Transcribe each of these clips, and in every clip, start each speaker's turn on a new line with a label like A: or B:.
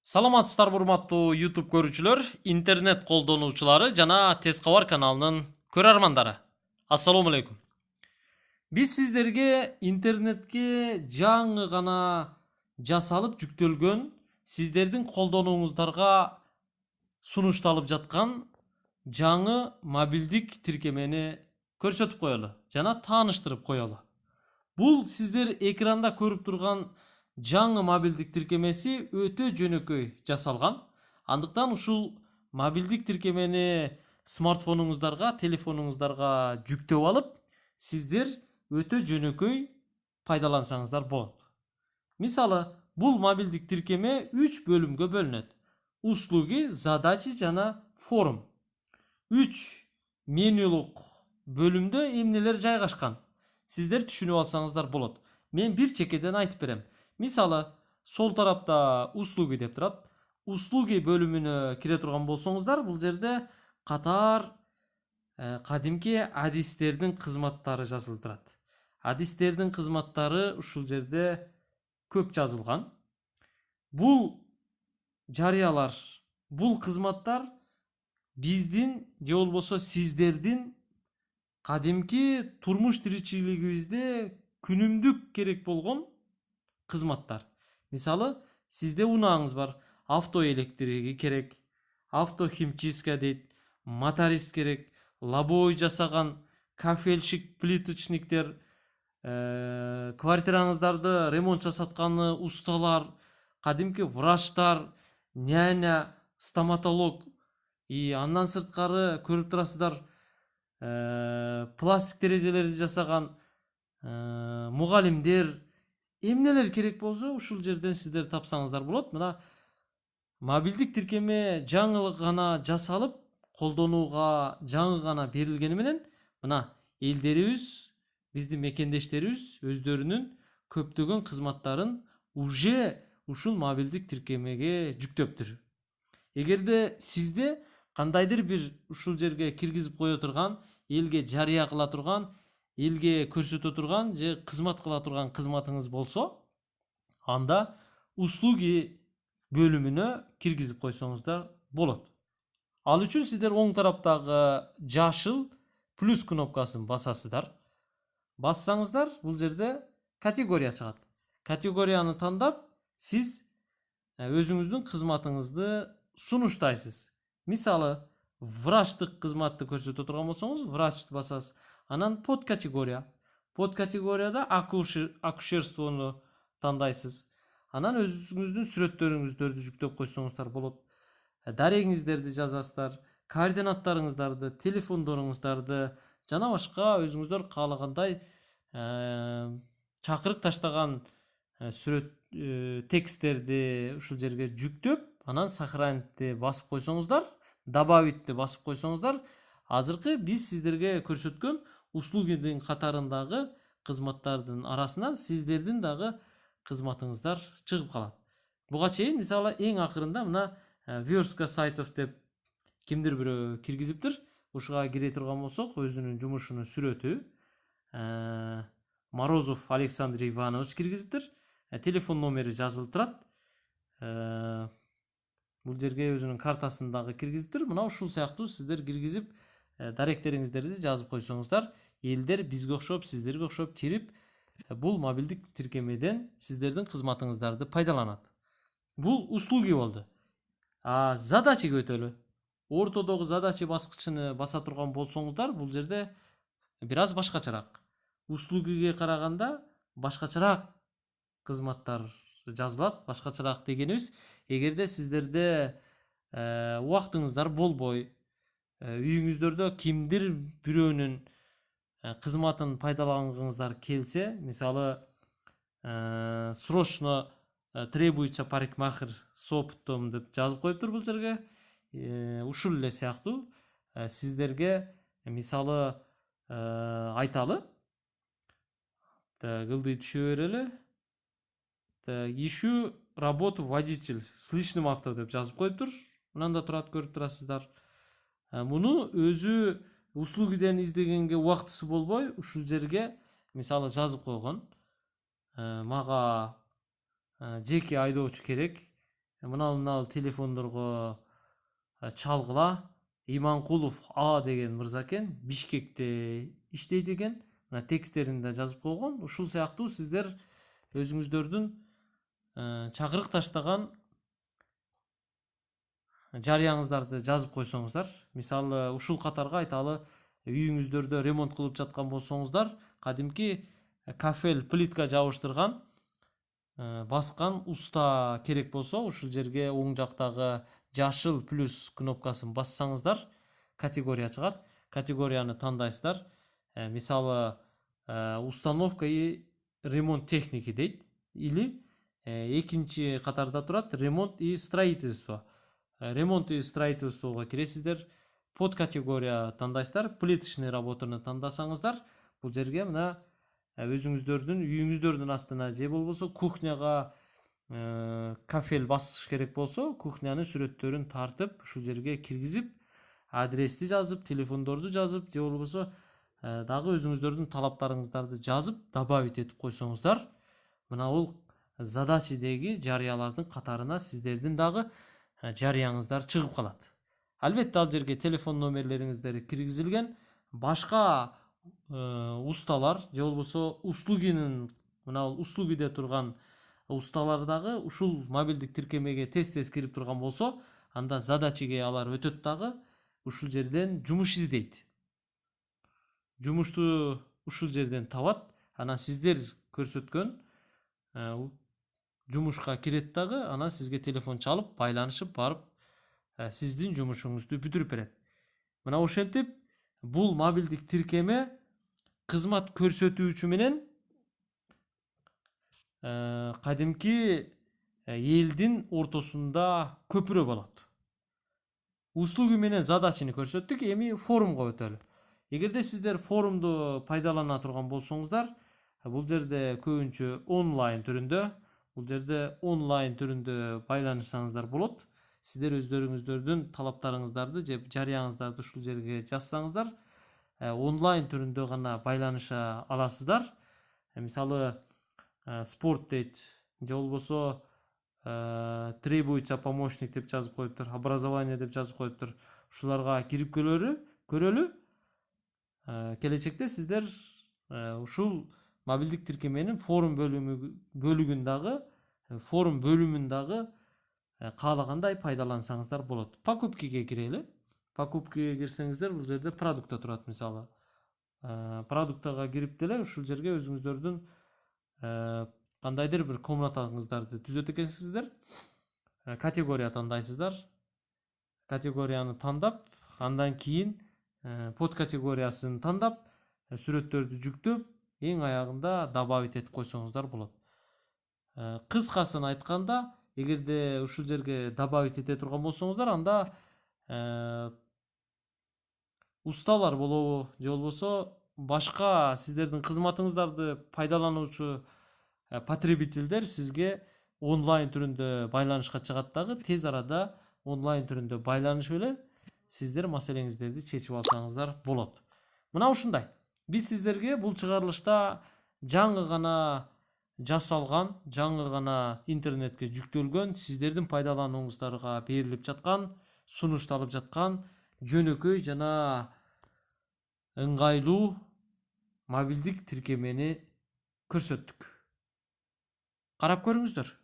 A: Саламатсыздарбы урматтуу YouTube көрүүчүлөр, интернет колдонуучулары жана Тез кабар каналынын көрөрмандары. Ассаламу алейкум. Биз сиздерге интернетке жаңы гана жасалып жүктөлгөн, сиздердин колдонууңуздарга сунушталып жаткан жаңы мобилдик тиркемени көрсөтүп коелу жана тааныштырып коелу. Бул сиздер экранда көрүп турган жаңы мобилдик тиркемеси өтө жөнөкөй жасалган. Андыктан ушул мобилдик тиркемени смартфонуңуздарга, телефонуңуздарга жүктөп алып, сиздер өтө жөнөкөй пайдалансаңыздар болот. Мисалы, бул мобилдик тиркеме 3 бөлүмгө бөлүнөт. Услуги, задачи жана форум. 3 менюлук бөлүмдө эмнелер жайгашкан? Сиздер түшүнүп алсаңыздар болот. Мен бир чекеден айтып берем. Мисалы, сол тарапта услуги деп турат. Услуги бөлүмүнө кире турган болсоңуздар, бул жерде катар кадимки адистердин кызматтары жазылып турат. Адистердин кызматтары ушул жерде көп жазылган. Бул жарыялар, бул кызматтар биздин же болбосо сиздердин кадимки турмуш тиричилигибизде күнүмдүк керек болгон кызматтар. Мисалы, сизде унааңыз бар, авто электриги керек, авто химчистка дейт, моторист керек, лобовой жасаган, кафельщик, плиточниктер, квартираңыздарды ремонт жасатканы усталар, кадимки врачтар, няня, стоматолог, андан сырткары көрүп турасыздар, пластик терезелерди жасаган мугалимдер, эмнелер керек болсо ушул жерден сиздер тапсаңыздар болот. Мына мобилдик тиркеме жаңы гана жасалып, колдонууга жаңы гана берилгени менен, мына элдерибиз, биздин мекендештерибиз өздөрүнүн көптөгөн кызматтарын уже ушул мобилдик тиркемеге жүктөптүр. Эгерде сизде кандайдыр бир ушул жерге киргизип кое турган, элге жарыя кыла турган, элге көрсөтө турган же кызмат кыла турган кызматыңыз болсо, анда услуги бөлүмүнө киргизип койсоңуздар болот. Ал үчүн сиздер оң тараптагы жашыл плюс кнопкасын басасыздар. Бассаңыздар, бул жерде категория чыгат. Категорияны тандап, сиз өзүңүздүн кызматыңызды сунуштайсыз. Мисалы, врачтык кызматты көрсөтө турган болсоңуз, врачты басасыз. Анан подкатегория. Подкатегорияда акушерствону тандайсыз. Анан өзүңүздүн сүрөттөрүңүздөрдү жүктөп койсоңуздар болот. Дарегиңиздерди жазасыздар, координаттарыңыздарды, телефондоруңуздарды жана башка өзүңүздөр каалагандай чакырык таштаган сүрөт тексттерди ушул жерге жүктөп, анан сохранитти басып койсоңуздар, добавитти басып койсоңуздар, азыркы биз сиздерге көрсөткөн услугидин катарындагы кызматтардын арасынан сиздердин дагы кызматыңыздар чыгып калат. Буга чейин мисалы эң акырында мына верстка сайтов деп кимдир бирөө киргизиптир. Ушуга кире турган болсок, өзүнүн жумушунун сүрөтү Морозов Александр Иванович киргизиптир. Телефон номери жазылып турат. Бул жерге өзүнүн картасын дагы киргизиптир. Мына ушул сыяктуу сиздер киргизип, даректериңиздерди жазып койсоңуздар, элдер бизге окшоп, сиздерге окшоп кирип, бул мобилдик тиркемеден сиздердин кызматыңыздарды пайдаланат. Бул услуги болду. Задачиге өтөлү. Ортодогу задачи баскычыны баса турган болсоңуздар, бул жерде бир аз башкачараак. Услугиге караганда башкачараак кызматтар жазылат. Башкачараак дегенибиз, эгерде сиздерде убактыңыздар болбой, үйүңүздөрдө кимдир бирөөнүн кызматын пайдалангыңыздар келсе, мисалы, срочно требуется парикмахер с опытом деп жазып коюптур бул жерге. Ушул эле сыяктуу сиздерге мисалы айталы. Ылдый түшө берели. Ищу работу водитель с личным авто деп жазып коюптур. Мынанда турат, көрүп турасыздар. Муну өзү услугиден издегенге убактысы болбой, ушул жерге мисалы жазып койгон. Мага жеке айдоочу керек. мына телефондорго чалгыла. Иманкулов А деген мырза экен, Бишкекте иштейт экен. Мына тексттерин да жазып койгон. Ушул сыяктуу сиздер өзүңүздөрдүн чакырык таштаган жарыяңыздарды жазып койсоңуздар. Мисалы, ушул катарга айталы, үйүңүздөрдө ремонт кылып жаткан болсоңуздар, кадимки кафель плитка жабыштырган баскан уста керек болсо, ушул жерге оң жактагы жашыл плюс кнопкасын бассаңыздар, категория чыгат. Категорияны тандайсыздар. Мисалы, установка и ремонт техники дейт. Или экинчи катарда турат ремонт и строительство. Ремонт и строительствого киресиздер. Под категория тандайсыздар. Плиточный работаны тандасаңыздар, бул жерге мына өзүңүздөрдүн үйүңүздөрдүн астына же болбосо кухняга кафель басыш керек болсо, кухнянын сүрөттөрүн тартып, ушул жерге киргизип, адрести жазып, телефондорду жазып, же болбосо дагы өзүңүздөрдүн талаптарыңыздарды жазып, добавить этип койсоңуздар, мына бул задачидеги жарыялардын катарына сиздердин дагы жарыяңыздар чыгып калат. Албетте ал жерге телефон номерлериңиздер киргизилген. Башка усталар же болбосо услугинин, мына услугиде турган усталар дагы ушул мобилдик тиркемеге тез кирип турган болсо, анда задачиге алар өтөт дагы, ушул жерден жумуш издейт. Жумушту ушул жерден табат. Анан сиздер көрсөткөн жумушка кирет дагы, анан сизге телефон чалып, байланышып барып, сиздин жумушуңузду бүтүрүп берет. Мына ошентип бул мобилдик тиркеме кызмат көрсөтүүчү менен кадимки элдин ортосунда көпүрө болот. Услуги менен задачаны көрсөттүк, эми форумга өтөлү. Эгерде сиздер форумду пайдалана турган болсоңуздар, бул жерде көбүнчө онлайн түрүндө байланышсаңыздар болот. Сиздер өздөрүңүздөрдүн талаптарыңыздарды же жарыяңыздарды ушул жерге жазсаңыздар, онлайн түрүндө гана байланыша аласыздар. Мисалы, спорт дейт, же болбосо требуется помощник деп жазып коюптур, образование деп жазып коюптур. Ушуларга кирип көрөлү. Келечекте сиздер ушул мобилдик тиркеменин форум бөлүмүн дагы каалагандай пайдалансаңыздар болот. Покупкиге кирели. Покупкиге кирсеңиздер, бул жерде продукта турат. Мисалы, продуктага кирип деле ушул жерге өзүңүздөрдүн кандайдыр бир комнатаңыздарды түзөт экенсиздер. Категория тандайсыздар. Категорияны тандап, андан кийин под категориясын тандап, сүрөттөрдү жүктөп, эң аягында добавить этип койсоңуздар болот. Кыскасын айтканда, эгерде ушул жерге добавить эте турган болсоңуздар, анда усталар болобу, же болбосо башка сиздердин кызматыңыздарды пайдалануучу потребительдер сизге онлайн түрүндө байланышка чыгат дагы, тез арада онлайн түрүндө байланышып эле сиздер маселеңиздерди чечип алсаңыздар болот. Мына ушундай. Биз сиздерге бул чыгарылышта жаңы гана жасалган, жаңы гана интернетке жүктөлгөн, сиздердин пайдаланууңуздарга берилип жаткан, сунушталып жаткан жөнөкөй жана ыңгайлуу мобилдик тиркемени көрсөттүк. Карап көрүңүздөр.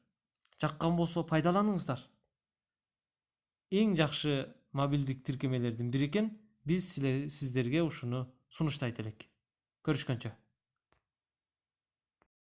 A: Жаккан болсо пайдаланыңыздар. Эң жакшы мобилдик тиркемелердин бири экен. Биз сиздерге ушуну сунуштайт элек. Көрүшкөнчө.